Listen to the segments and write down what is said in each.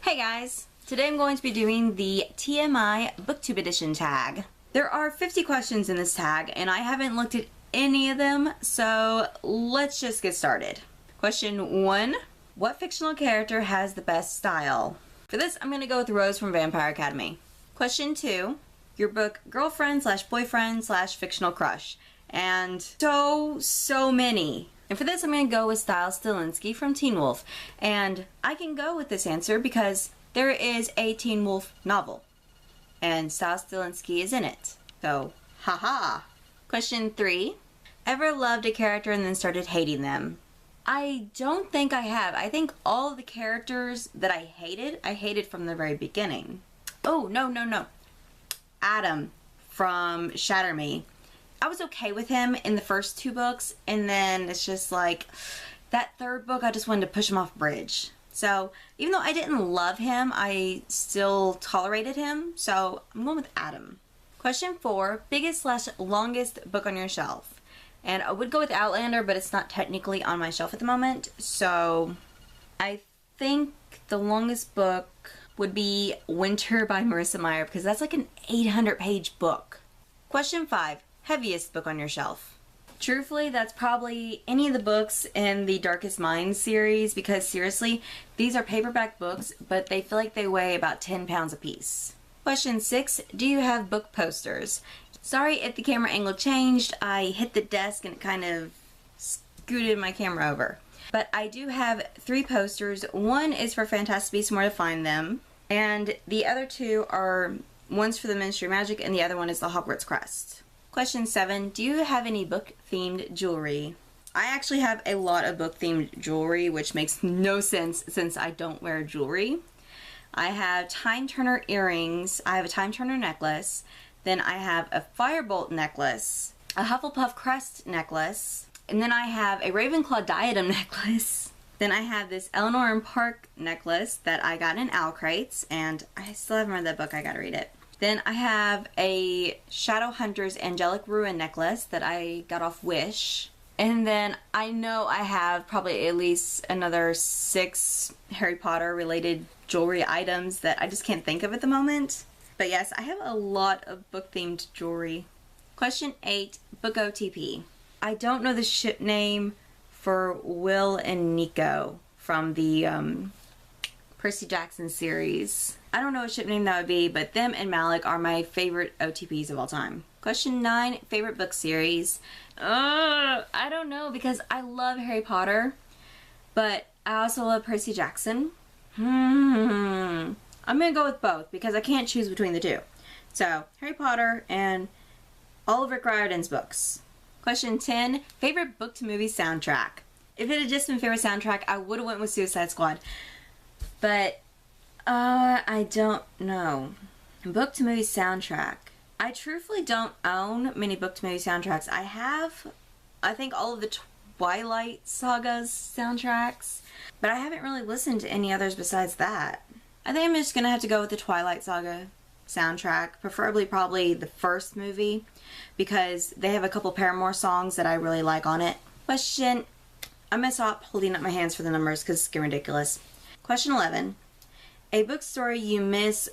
Hey guys! Today I'm going to be doing the TMI Booktube Edition tag. There are 50 questions in this tag and I haven't looked at any of them, so let's just get started. Question 1. What fictional character has the best style? For this I'm going to go with Rose from Vampire Academy. Question 2. Your book girlfriend / boyfriend / fictional crush. And so many. And for this, I'm going to go with Stiles Stilinski from Teen Wolf. And I can go with this answer because there is a Teen Wolf novel. And Stiles Stilinski is in it. So, haha. Question 3. Ever loved a character and then started hating them? I don't think I have. I think all of the characters that I hated from the very beginning. Oh, no. Adam from Shatter Me. I was okay with him in the first 2 books, and then it's just like that 3rd book I just wanted to push him off a bridge. So even though I didn't love him, I still tolerated him, so I'm going with Adam. Question 4, biggest / longest book on your shelf. And I would go with Outlander, but it's not technically on my shelf at the moment, so I think the longest book would be Winter by Marissa Meyer, because that's like an 800-page book. Question 5. Heaviest book on your shelf. Truthfully, that's probably any of the books in the Darkest Minds series, because seriously, these are paperback books, but they feel like they weigh about 10 pounds a piece. Question 6. Do you have book posters? Sorry if the camera angle changed. I hit the desk and it kind of scooted my camera over. But I do have 3 posters. One is for Fantastic Beasts and Where to Find Them, and the other 2 are one's for the Ministry of Magic and the other one is the Hogwarts Crest. Question 7. Do you have any book-themed jewelry? I actually have a lot of book-themed jewelry, which makes no sense since I don't wear jewelry. I have Time Turner earrings, I have a Time Turner necklace, then I have a Firebolt necklace, a Hufflepuff crest necklace, and then I have a Ravenclaw diadem necklace. Then I have this Eleanor and Park necklace that I got in Owl Crates, and I still haven't read that book, I gotta read it. Then I have a Shadowhunters Angelic Ruin necklace that I got off Wish. And then I know I have probably at least another 6 Harry Potter related jewelry items that I just can't think of at the moment. But yes, I have a lot of book themed jewelry. Question 8, book OTP. I don't know the ship name for Will and Nico from the Percy Jackson series. I don't know what ship name that would be, but them and Malik are my favorite OTPs of all time. Question 9, favorite book series. I don't know because I love Harry Potter, but I also love Percy Jackson. I'm gonna go with both because I can't choose between the 2. So, Harry Potter and all of Rick Riordan's books. Question 10, favorite book to movie soundtrack. If it had just been favorite soundtrack, I would have went with Suicide Squad. But I don't know. Book to movie soundtrack. I truthfully don't own many book to movie soundtracks. I have, I think, all of the Twilight Saga's soundtracks, but I haven't really listened to any others besides that. I think I'm just gonna have to go with the Twilight Saga soundtrack, preferably probably the first movie, because they have a couple Paramore songs that I really like on it. Question, I'm gonna stop holding up my hands for the numbers because it's getting ridiculous. Question 11. A book story you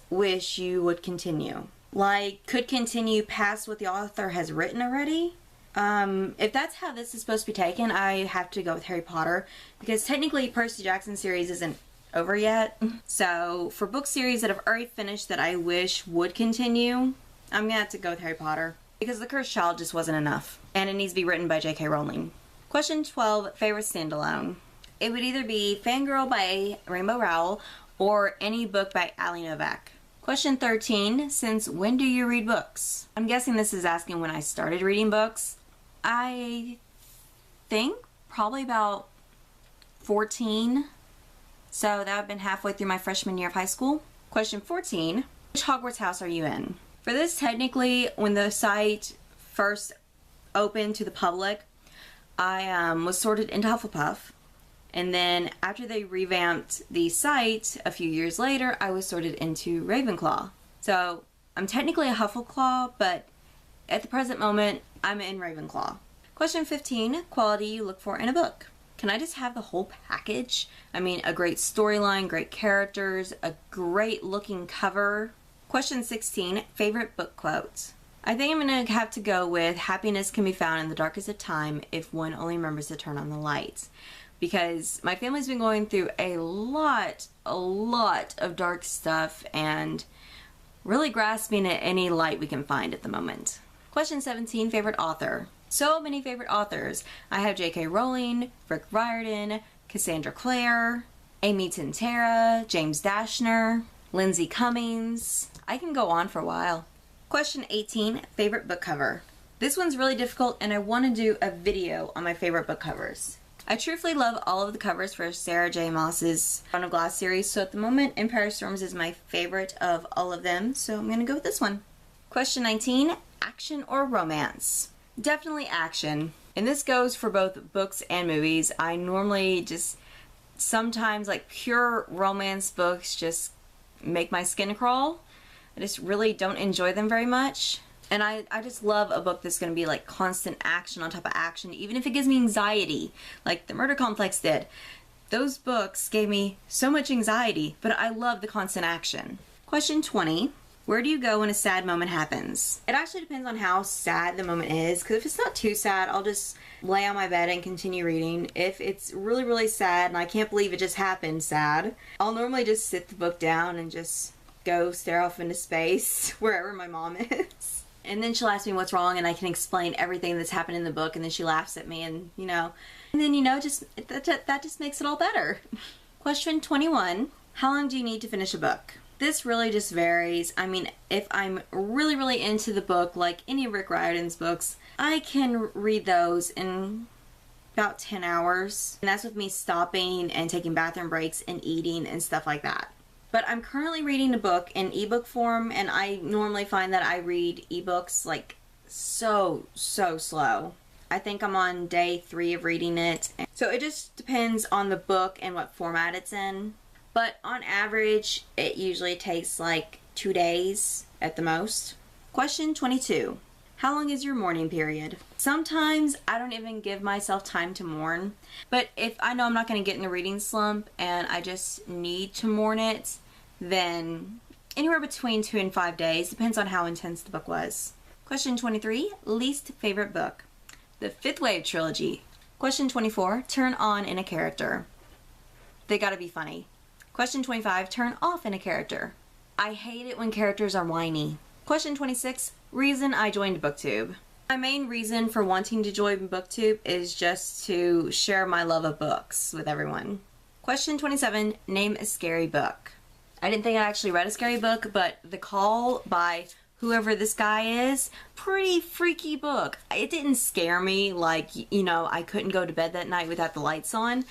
wish you would continue. Like, could continue past what the author has written already? If that's how this is supposed to be taken, I have to go with Harry Potter, because technically Percy Jackson series isn't over yet. So for book series that I've already finished that I wish would continue, I'm gonna have to go with Harry Potter, because The Cursed Child just wasn't enough, and it needs to be written by J.K. Rowling. Question 12, favorite standalone. It would either be Fangirl by Rainbow Rowell or any book by Ali Novak. Question 13, since when do you read books? I'm guessing this is asking when I started reading books. I think probably about 14. So that would have been halfway through my freshman year of high school. Question 14, which Hogwarts house are you in? For this, technically, when the site first opened to the public, I was sorted into Hufflepuff. And then after they revamped the site a few years later, I was sorted into Ravenclaw. So I'm technically a Huffleclaw, but at the present moment, I'm in Ravenclaw. Question 15, quality you look for in a book. Can I just have the whole package? I mean, a great storyline, great characters, a great looking cover. Question 16, favorite book quote. I think I'm gonna have to go with happiness can be found in the darkest of time if one only remembers to turn on the lights. Because my family's been going through a lot of dark stuff and really grasping at any light we can find at the moment. Question 17, favorite author. So many favorite authors. I have J.K. Rowling, Rick Riordan, Cassandra Clare, Amy Tintera, James Dashner, Lindsay Cummings. I can go on for a while. Question 18, favorite book cover. This one's really difficult and I want to do a video on my favorite book covers. I truthfully love all of the covers for Sarah J. Maas's Throne of Glass series, so at the moment Empire Storms is my favorite of all of them, so I'm going to go with this one. Question 19, action or romance? Definitely action. And this goes for both books and movies. I normally just, sometimes like pure romance books just make my skin crawl. I just really don't enjoy them very much. And I just love a book that's going to be like constant action on top of action, even if it gives me anxiety, like The Murder Complex did. Those books gave me so much anxiety, but I love the constant action. Question 20. Where do you go when a sad moment happens? It actually depends on how sad the moment is, because if it's not too sad, I'll just lay on my bed and continue reading. If it's really sad and I can't believe it just happened sad, I'll normally just sit the book down and just go stare off into space wherever my mom is. And then she'll ask me what's wrong and I can explain everything that's happened in the book, and then she laughs at me and then just that just makes it all better. Question 21. How long do you need to finish a book? This really just varies. I mean, if I'm really into the book, like any of Rick Riordan's books, I can read those in about 10 hours. And that's with me stopping and taking bathroom breaks and eating and stuff like that. But I'm currently reading a book in ebook form, and I normally find that I read ebooks like so slow. I think I'm on day 3 of reading it. So it just depends on the book and what format it's in. But on average, it usually takes like 2 days at the most. Question 22. How long is your mourning period? Sometimes I don't even give myself time to mourn. But if I know I'm not going to get in a reading slump and I just need to mourn it, then anywhere between 2 and 5 days. Depends on how intense the book was. Question 23. Least favorite book? The Fifth Wave trilogy. Question 24. Turn on in a character. They gotta be funny. Question 25, turn off in a character. I hate it when characters are whiny. Question 26, reason I joined BookTube. My main reason for wanting to join BookTube is just to share my love of books with everyone. Question 27, name a scary book. I didn't think I actually read a scary book, but The Call by whoever this guy is, pretty freaky book. It didn't scare me like, I couldn't go to bed that night without the lights on,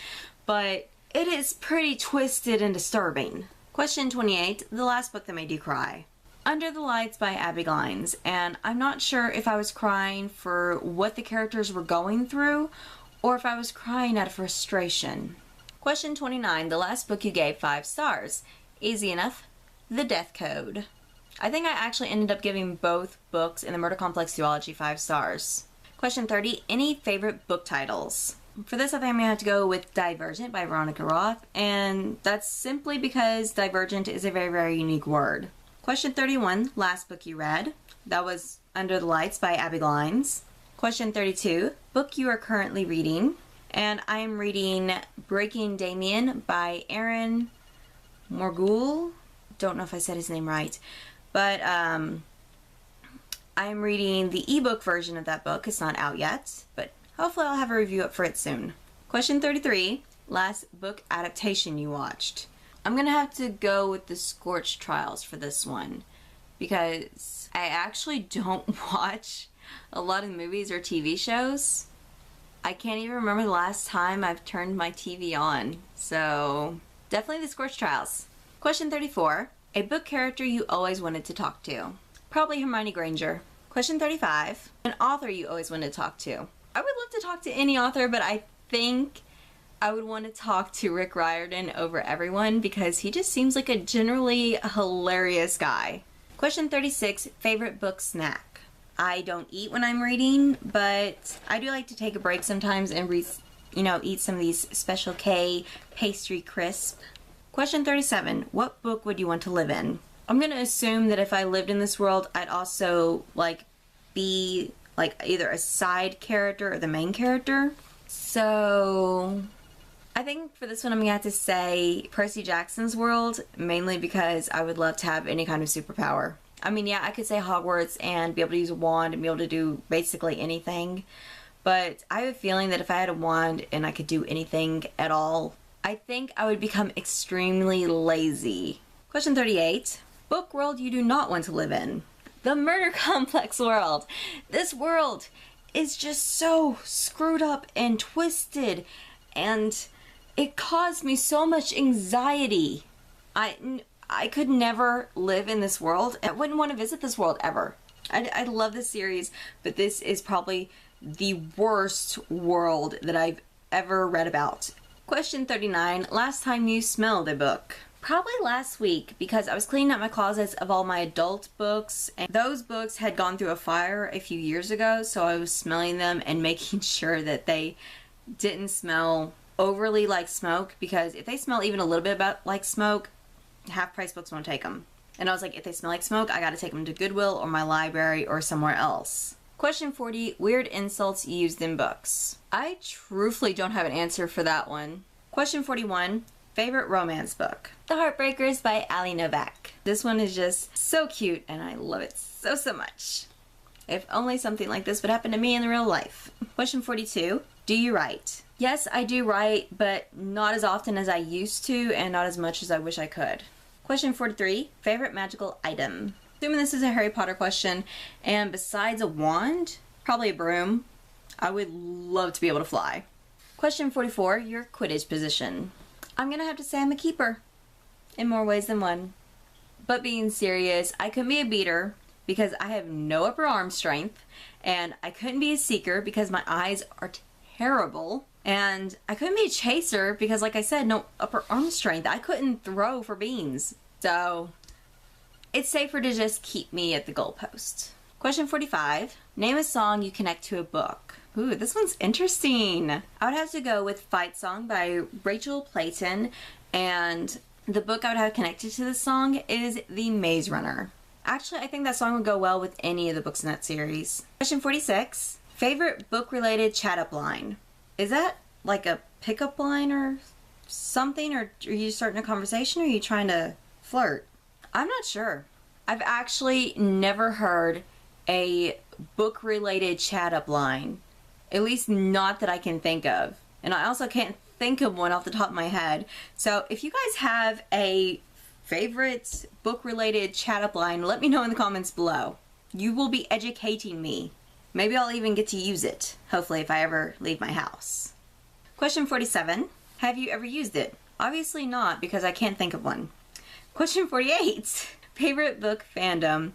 but it is pretty twisted and disturbing. Question 28, the last book that made you cry. Under the Lights by Abby Glines, and I'm not sure if I was crying for what the characters were going through or if I was crying out of frustration. Question 29, the last book you gave 5 stars. Easy enough. The Death Code. I think I actually ended up giving both books in the Murder Complex duology 5 stars. Question 30, any favorite book titles? For this, I think I'm going to have to go with Divergent by Veronica Roth, and that's simply because Divergent is a very unique word. Question 31, last book you read. That was Under the Lights by Abby Glines. Question 32, book you are currently reading. And I am reading Breaking Damien by Aaron Morgul. Don't know if I said his name right. But I am reading the ebook version of that book. It's not out yet, but hopefully I'll have a review up for it soon. Question 33, last book adaptation you watched. I'm going to have to go with the Scorched Trials for this one because I actually don't watch a lot of movies or TV shows. I can't even remember the last time I've turned my TV on, so definitely the Scorched Trials. Question 34, a book character you always wanted to talk to. Probably Hermione Granger. Question 35, an author you always wanted to talk to. I would love to talk to any author, but I think I would want to talk to Rick Riordan over everyone because he just seems like a generally hilarious guy. Question 36, favorite book snack. I don't eat when I'm reading, but I do like to take a break sometimes and read you know, eat some of these Special K pastry crisp. Question 37. What book would you want to live in? I'm gonna assume that if I lived in this world, I'd also like be like either a side character or the main character. So I think for this one I'm gonna have to say Percy Jackson's world, mainly because I would love to have any kind of superpower. I mean, yeah, I could say Hogwarts and be able to use a wand and be able to do basically anything, but I have a feeling that if I had a wand and I could do anything at all, I think I would become extremely lazy. Question 38. Book world you do not want to live in. The murder complex world. This world is just so screwed up and twisted, and it caused me so much anxiety. I could never live in this world. I wouldn't want to visit this world ever. I love this series, but this is probably the worst world that I've ever read about. Question 39. Last time you smelled a book? Probably last week, because I was cleaning out my closets of all my adult books, and those books had gone through a fire a few years ago, so I was smelling them and making sure that they didn't smell overly like smoke, because if they smell even a little bit like smoke, half-price books won't take them. And I was like, if they smell like smoke, I gotta take them to Goodwill or my library or somewhere else. Question 40. Weird insults used in books. I truthfully don't have an answer for that one. Question 41. Favorite romance book? The Heartbreakers by Ali Novak. This one is just so cute and I love it so, so much. If only something like this would happen to me in real life. Question 42. Do you write? Yes, I do write, but not as often as I used to and not as much as I wish I could. Question 43. Favorite magical item? Assuming this is a Harry Potter question, and besides a wand, probably a broom. I would love to be able to fly. Question 44. Your Quidditch position? I'm gonna have to say I'm a keeper. In more ways than one. But being serious, I couldn't be a beater because I have no upper arm strength, and I couldn't be a seeker because my eyes are terrible, and I couldn't be a chaser because, like I said, no upper arm strength. I couldn't throw for beans. So it's safer to just keep me at the goalpost. Question 45. Name a song you connect to a book. Ooh, this one's interesting. I would have to go with Fight Song by Rachel Platon, and the book I would have connected to this song is The Maze Runner. Actually, I think that song would go well with any of the books in that series. Question 46. Favorite book-related chat-up line? Is that like a pickup line or something? Or are you starting a conversation or are you trying to flirt? I'm not sure. I've actually never heard a book-related chat-up line. At least not that I can think of. And I also can't think of one off the top of my head. So if you guys have a favorite book-related chat-up line, let me know in the comments below. You will be educating me. Maybe I'll even get to use it, hopefully, if I ever leave my house. Question 47. Have you ever used it? Obviously not, because I can't think of one. Question 48. Favorite book fandom?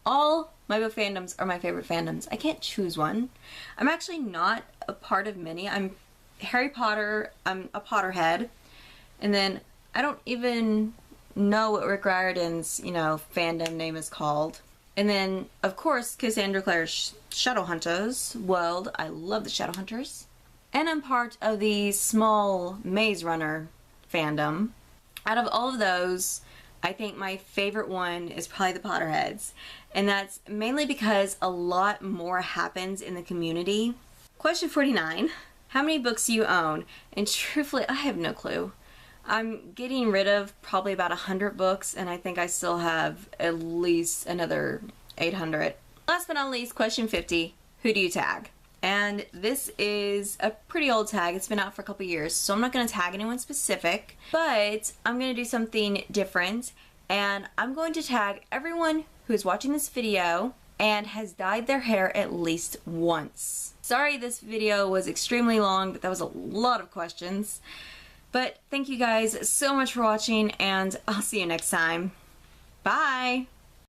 All my book fandoms are my favorite fandoms. I can't choose one. I'm actually not a part of many. I'm Harry Potter. I'm a Potterhead. And then I don't even know what Rick Riordan's, fandom name is called. And then, of course, Cassandra Clare's Shadowhunters world. I love the Shadowhunters. And I'm part of the small Maze Runner fandom. Out of all of those, I think my favorite one is probably the Potterheads. And that's mainly because a lot more happens in the community. Question 49. How many books do you own? And truthfully, I have no clue. I'm getting rid of probably about 100 books, and I think I still have at least another 800. Last but not least, question 50. Who do you tag? And this is a pretty old tag. It's been out for a couple years, so I'm not going to tag anyone specific, but I'm going to do something different, and I'm going to tag everyone who is watching this video and has dyed their hair at least once. Sorry this video was extremely long, but that was a lot of questions. But thank you guys so much for watching, and I'll see you next time. Bye!